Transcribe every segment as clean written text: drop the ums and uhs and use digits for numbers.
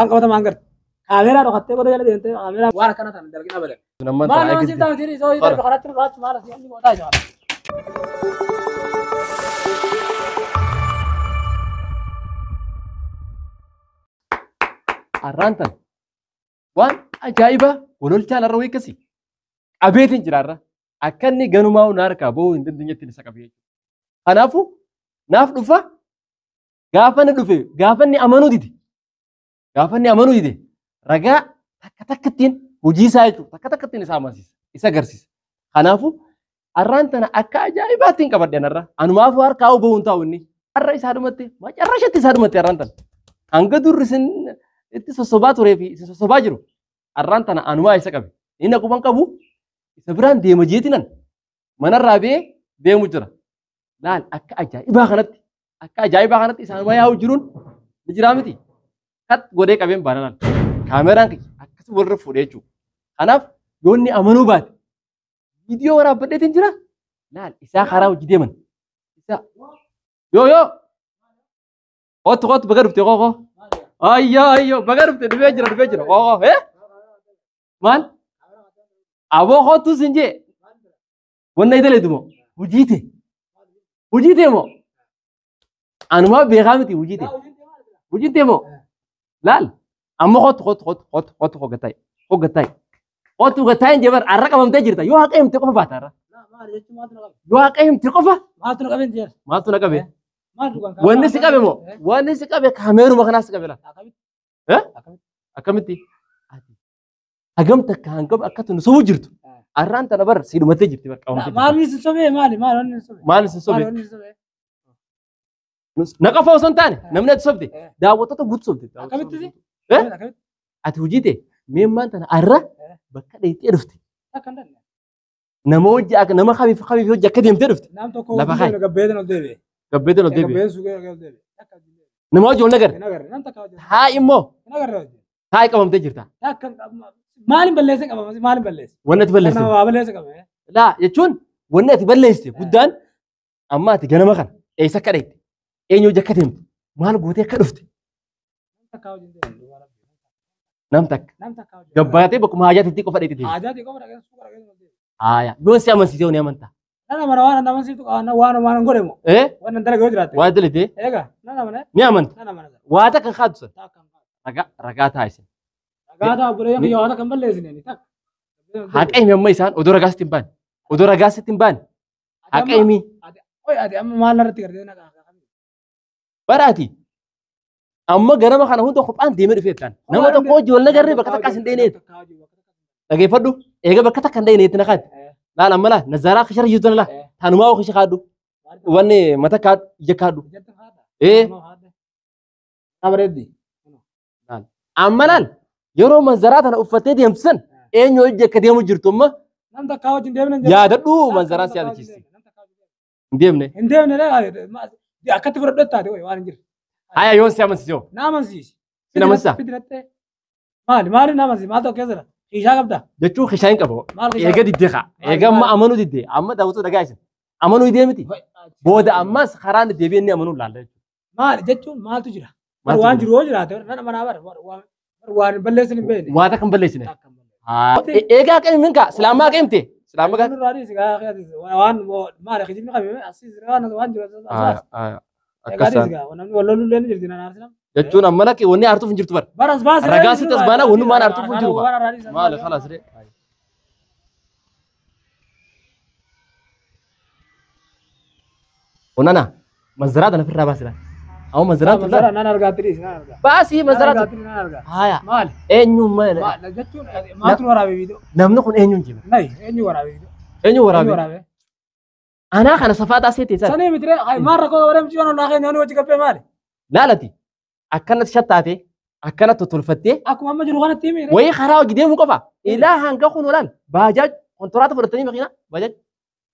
وان قبضة ما انقرت كاميرا لو خدت قدر يلا انت كاميرا وانا كانت انا دلقنا بدل لما انت ما انا عايز نسيت تيجي سوي ده خرجت الغلط ما لا يعني وضع جوال arraantan waan ajaa'iba gololchaa larra weekasi qabeetiin jiraarra akka inni ganumaa na harkaa ba'uu hin dandeenyetti isa qabee kanaafuu naaf dhufa gaafa inni dhufe gaafa inni amanuu dide ragaa takka takkattiin hojii isaa jechuudha takka takkattiin isa amansiisa isa agarsiisa kanaafuu arraantana akka ajaa'ibaattiin qabadhe narra anumaafuu harkaa ba'uu hin taa'u inni har'a isaa dhumatti macarrashatti isaa dhumatti arraantan hanga durri isin itti sossobaa turee fi isin sossobaa jiru arraan tana anumaa isa qabe inni akkuma qabu isa biraan deema jeetinan manarraa bee deemu jira laal akka ajaa'ibaa kanatti isaanuma yaa'u jiruun ni jiraa miti kat godhee qabeen baana laal kaameraan akkasii walirra fuudhee jechuudha kanaaf yoo inni amanuu baate viidiyoo waraabadheetiin jira laal isaa karaa hojii deeman isa yoo kootu baga dhufte qoqoo ayyo baga dhufte dhufee jira qoqoo maal aboo kootu sinjee wanna idaleetu moo hujiite moo anumaa beekaa miti hujiite moo laal amma kootu hoggattaa'e jebar arra qabamtee jirta yoo haqa himte qofa baata arra yoo haqa himte qofa maaltu na qabe wanni si qabe moo wanni si qabe kaameeruma kanaa si qabe la akkamitti hagam takka hangam akkatu nu sobuu jirtu arraan tana bar si dhumattee jirti bar qabamtee maali si sobee maali si sobee na qofa osoo hin taane namni ati sobde daawwattoota guutu sobde ati hujiite meemmaan tana arra bakka dheettee dhufte nama hojii akka nama kamiif hojii akka deemtee dhufte lafa kaa gabbeetan ol deebi'e nama hojii ol nagar haa immoo haa qabamtee jirta maalin balleesse qabama maalin balleesse wanni ati balleesse nama balleesse qabame laa jechuun wanni ati balleesse guddaan amma ati ganama kana eessa akka dheette eenyu hojii akka deemte maal gootee akka dhufte nam takka gabbaatee bakkuma haajaatitti qofa dheettee haaya yoon si amansiisee yoo ni amantaa nana mana waan amansiiftu waan godhe moo waan dalaga yoo jiraate waa dalite eega nana mana ni amanta waa takka kaatu san ragaa taasise ragaa bulee yoo waa takka balleessine ni takka haqa himi amma isaan odoo ragaa sitti hin baane haqa himi ati amma maal narratti gartee nagaa baraati amma ganama kana hunda kophaan deemee dhufee ta'an nama tokko hojii wal nagarree bakka takkaas hin dheeneetu dhageeffadhu eega bakka takka hin dheeneetti na kaati laal amma laa nazaraa kishara jirtu na laa tanumaa kisha kaadhu wanni mata kaadhu ija kaadhu abareeddi amma laal yeroo manzaraa tana uffattee deemsisan eenyu hojii akka deemu jirtu amma nam takka wajjin deemne yaadadhu manzaraa si yaadachiisti hin deemne akkatti fudhadhu taate waan hin jirre haya yoon si amansiisee na amansiisi si amansiisa maali na amansiisi maal tokko keessadha kishaa qabda jechuun kishaa hin qabu eega diddee kaa eega amma amanuu diddee amma daawwatu dhagaa isin amanuu idee miti booda ammas karaan deebi'ee inni amanuu laalla jechuudha maali jechuun maaltu jira waan jiru yoo jiraate nana manaa bara waan balleessin hin beekne waa takka hin balleessine eegaa qeemmin kaa islaamaa qeemte islaamaa kaa waan maali kijibni qabime asii waan jiru jechuun amma lakkee wanni aartuuf hin jirtu bara ragaa sitti as baanaa wanni maan aartuuf hin jiru maali khalaas ree onana manzaraa tana firraa baasira amma manzaraa tana nan argaatti dhiisi nan argaa baasii manzaraa nan argaa haya maali eenyummaa jechuun maatu waraabe viidiyoo namni kun eenyuun jira nay eenyu waraabe viidiyoo eenyu waraabe أنا خنا صفات أسيتي سر. سنة متري مرة كذا ورم جينا نلاقي نانو وجهك بمالي. لا لا تي. أكنت شتاتي أكنت تطلفتي. أكو ما جروحنا تيمي. وين خراو جديه مكفى. إله هنقا خنولان. باجج كنترات فرتني مخينا باجج.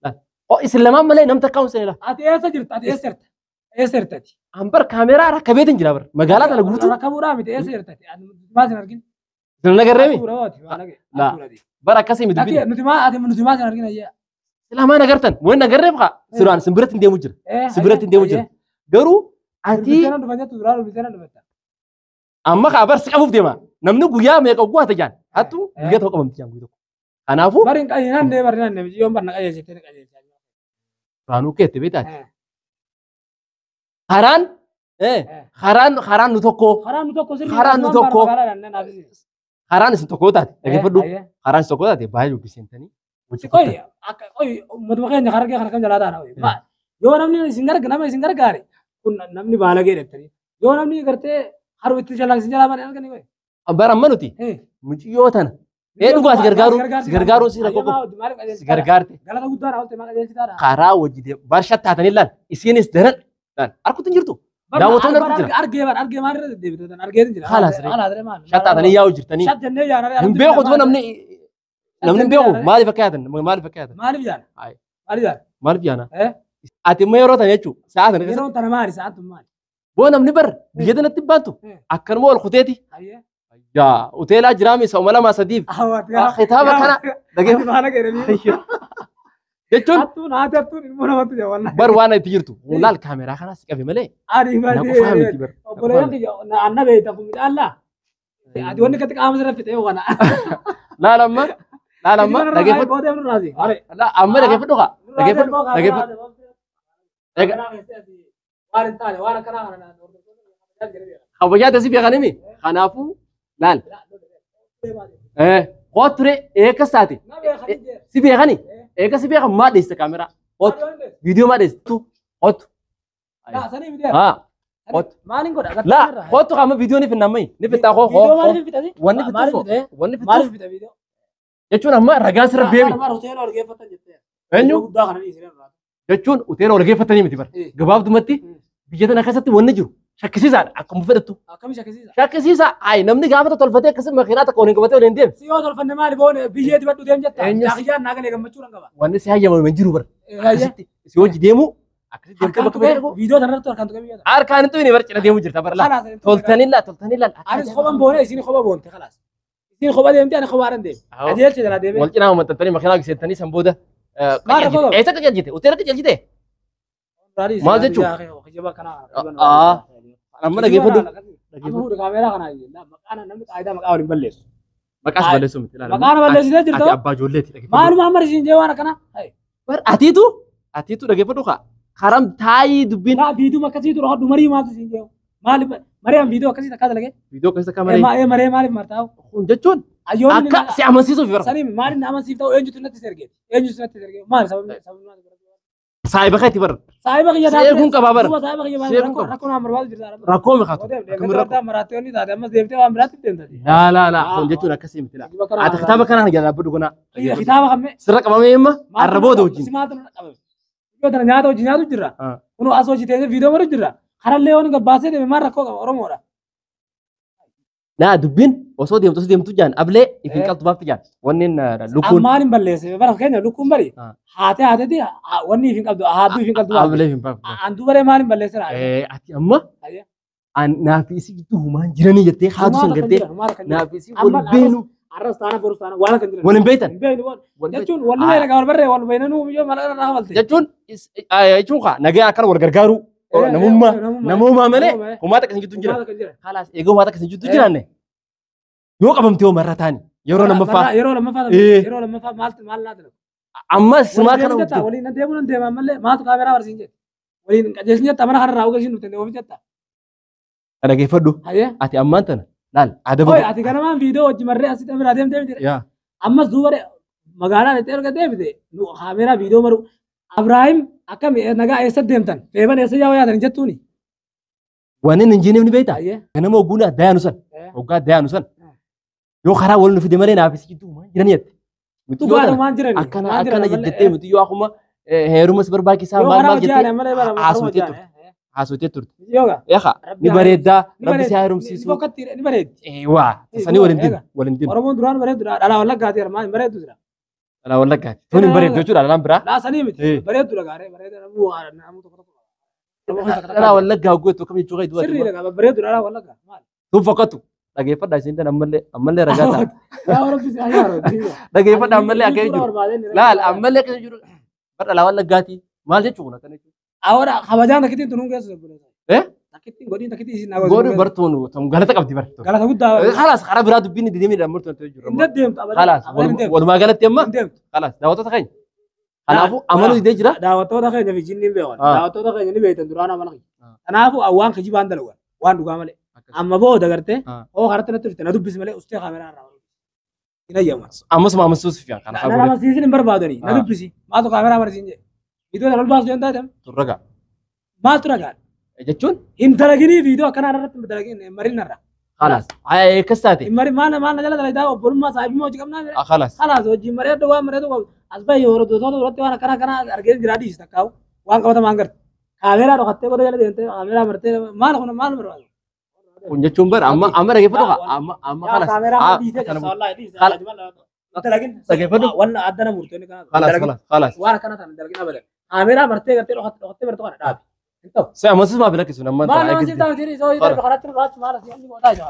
لا. أو إسلام ملأ نم تكون سنة لا. أتي إيسرت أتي إيسرت. إيسرت أتي. أمبر كاميرا ركبت إنجلا بر. مقالات أنا قلت. ركبوا رامي إيسرت أتي. ما سنرجين. سنة قرمي. لا. برا كاسي مدبي. أتي نتما سنرجين أيه. لا ما نقرتن وين نقرب خا سران سبرت ندي مجر سبرت ندي مجر قرو عتي amma ka bar si qabuuf deema namni guyyaa meeqa guwaata jaan hattu guyyaa tokko qabamti jaan guyyaa tokko kanaafuu barin qayyinaan dee barinaan dee yoon barna qayyee ni qayyee raanuu keetti beektaati karaan nu tokko karaan isin tokko taate dhaggeeffadhu karaan isin tokko taate baay'ee dubbisentanii qoy uummatuma keenya hargee kana kam jalaa taana yoo namni isin gargaare kun namni baalagee dheettanii yoo namni gartee haruu itti jalaqsin jalaa baane arganii qoy bara amma nuti muciyyoo tana dhugaas gargaaruun si rakkoo si gargaarte galata guddaa raawwatte maal qajeelchitaadha karaa wajjide barshat taatanii laal isiinis daran harkutti hin jirtu daawwattoonni harkutti jira argee maal irra deddeebitan argeetin jira haalaas shattaatanii yaa'u jirtanii shat jennee yaana hin beeku duba namni hin beeku maaliif akka yaatan maaliif yaana maaliif yaana ati immoo yeroo tan jechuun sa'a sana yeroo tana maali sa'aatu maali boo namni bar biyya tanatti baantu akkanuma ol kuteeti yaa hoteelaa jiraami sa'uma lama sadiif kitaaba kana jechuun hattuun ilmoo namatti jawwalla bar waan itti jirtu laal kaameraa kanaas qabe malee na qofaa miti bar obboleeyyan kiyya anna beeyta kun midhaallaa ati wanni gati qaama sirra fixee wana laal amma dhaggeeffadhu amma dhaggeeffadhu kaa dhaggeeffadhu kabajaa tasii beekanimi kanaafuu laal qooture eekas taate si beekani eekas si beekan maa dheessite kaameraa qootu viidiyoo maa dheessitu qootu maalin godha laa qootu qaama viidiyoo ni finna ammayi ni fittaa koo wanni fittu jechuun amma ragaa sirra beemi eenyu jechuun hoteela wal geeffatanii miti bara gabaabdumatti biyya tana keessatti wanni jiru shakkisiisaadha akkuma fedhattu shakkisiisa ayi namni gaafata tolfatee akkasii makiinaa tokko waliin qabatee waliin deemu si yoo tolfanne maali boone biyyee dibadhu deem jetta jaakiyyaan naa galee gammachuu dhan qaba wanni si hayyamame hin jiru bara akkasitti si hojii deemu akkasitti deemtee bakka beeku viidiyoo tanarratti harkaan tuqee biyya harkaan hin tuqine bara cina deemu jirta bara laa toltanii anis kophan boone isin kopha boonte khalaas isin kopha deemte ani kophaadhan deeme ajeelche jala deeme wal cinaa uummattanii makiinaa giseentanii san booda eessa qajeeljite hoteela qajeeljite maal jechuun amma dhaggeeffadhu kaameeraa kana maqaan namni qaayidaa maqaa waliin balleessu maqaas balleessu miti maqaan balleessitee jirtu ati abbaa ijoolleeti maaluma amma isiin jee waan akkana atiitu dhaggeeffadhu kaa karam taayii dubbiin viidiyoo akkasiitu rohadhu marii maaltu isiin jee maaliif mariyaan viidiyoo akkasii takkaa dalage viidiyoo akkasii takkaa maree maaliif martaa'u jechuun akka si amansiisuuf bara sanii maaliif na amansiif ta'u eenyutu natti sergeeti maali sababni saayiba keetti bara saayiba kiyya taate seekuun qabaa bara saayiba kiyya rakkoo nama barbaadu jirta rakkoo mikaatu rakkoo maraatee onni taate ammas deemtee waan biraatti deemtati laa kun jechuun akkasii miti laa ati kitaaba kanaan jala dhaabadhu kunaa kitaaba kamme sirra qabamee imma arrabooda wajjin simaatu qabame yoo tana nyaata hojii nyaatu jirra kunu as hojii teessee viidiyoo maru jirra harallee waan gabbaasee deeme maal rakkoo qaba oromoodha laa dubbiin osoo deemtu jaan ablee ifin qabtu baafti jaan wanneen lukkuun maaliin balleesse bara keenya lukkuun bari haateeti wanni ifin qabdu haaduu ifin qabdu ablee ifin baafti antu bare maaliin balleesse ati amma naafi isi gidduu humaan jiranii jettee haatu san gartee naafi isi wal beenu arras taana borus taana waan kan jiran wal hin beektan jechuun walli beena wal barree wal beenanuu yoo mala irraa hafalte jechuun kaa nagaa akkana wal gargaaru namummaa malee homaa takka hin jira haalaas eeguu homaa takka hin jiraanne yoo qabamte yoo marra taani yeroo lammaffaa maal naati amma simaa kana hojjeta waliin nan deemuu nan deemaa malee maatu kaameraa barsiin jette waliin qajeelsin jetta mana harraa uga isin dhufte oomi jetta dhaggeeffadhu ati ammaan tana laal adaba ati ganamaan viidiyoo wajji marree asitti amiraa deemtee miti ammas duuba magaalaa dhaqxee erga deebite kaameraa viidiyoo maru Abrahaam akkam nagaa eessa deemtan feeban eessa yaa'u yaatan jettuuni waan inni injiineef ni beektaa ganama ogguun addaa yaanu san oggaa addaa yaanu san yoo karaa wal nu fide malee naaf isi jidduu maan jiranii jette akkana jedhettee miti yoo akkuma heerumas barbaachisaa maal jettee haasotee turte ni bareeddaa rabbi si heerumsiisu ni bareeddi waa sanii waliin dimu oromoon duraan bareeddu dhalaa wallaggaati armaan hin bareeddu jira dhalaa wallaggaati tun hin bareeddu jechuudha dhalaan biraa laasanii miti bareeddu dhagaaree bareedda namuu tokko dhalaa wallaggaa hoggeetu akkam jechuu qaydu sirrii dhagaa bareeddu dhalaa wallaggaa maal tun fakkatu dhaggeeffadhaa isin tan ammallee ragaa ta'a dhaggeeffadhaa ammallee akka jiru laal ammallee akka jiru dhalaa wallaggaati maal jechuun akkana jechuudha awara kabajaan akkitiin tunuun keessa Takkitti godhin takkitti isin naa Goori bartoonu tam galata qabdi bartoonu. Galata guddaa. Khalaas karaa biraa dubbiin deemee dhammurtu wantoota jiru. Hin deddeemtu abadan. Khalaas walumaa galatti amma Hin deemtu. khalaas daawwattoota keenya. Kanaafuu amanuu didee jira. Daawwattoota keenya fi jinni hin beekan. Daawwattoota keenya ni beektan duraan amana keenya. Kanaafuu waan kijibaan dalagan waan dhugaa malee. Amma booda gartee oo karatti natti dhufte na dubbisi malee ustee kaameraa irraa. Hin ayyaama. Ammasuma ammassuus fi kana Na amansiisin hin barbaadani. Na dubbisi. Maaltu kaameraa amansiin jedhe. Viidiyoo kana ol baasu yoo taate turraga. maaltu ragaan? Jechuun Hin dalaginii viidiyoo akkanaa irratti hin dalagin mariin irra. khalaas akkas taate. Mari maal na jala dalagaa obbolummaa saaxiibummaa hojii qabnaa jira. Khalaas. Khalaas hojii mareedu waan mareedu qabu. As baay'ee hordoftoota duratti waan akkana argee jira dhiis takkaawu waan qabatamaan garte. Kaameraa dhokattee godha jala deemtee kaameraa martee maal barbaadu? Kun jechuun bara amma dhageeffatu amma khalaas. Kaameraa dhiisee jira wallaahi dhiisee. Dalagin wanna addana murtoonni kana. Khalaas. Waan akkana ta'an dalagin abadan. Kaameraa martee gartee dhokattee martee kana dhaabi. Saya amasuma bila kisu nama. Maal nama siftaa miti soo itti kanatti maal asii godhaa jira.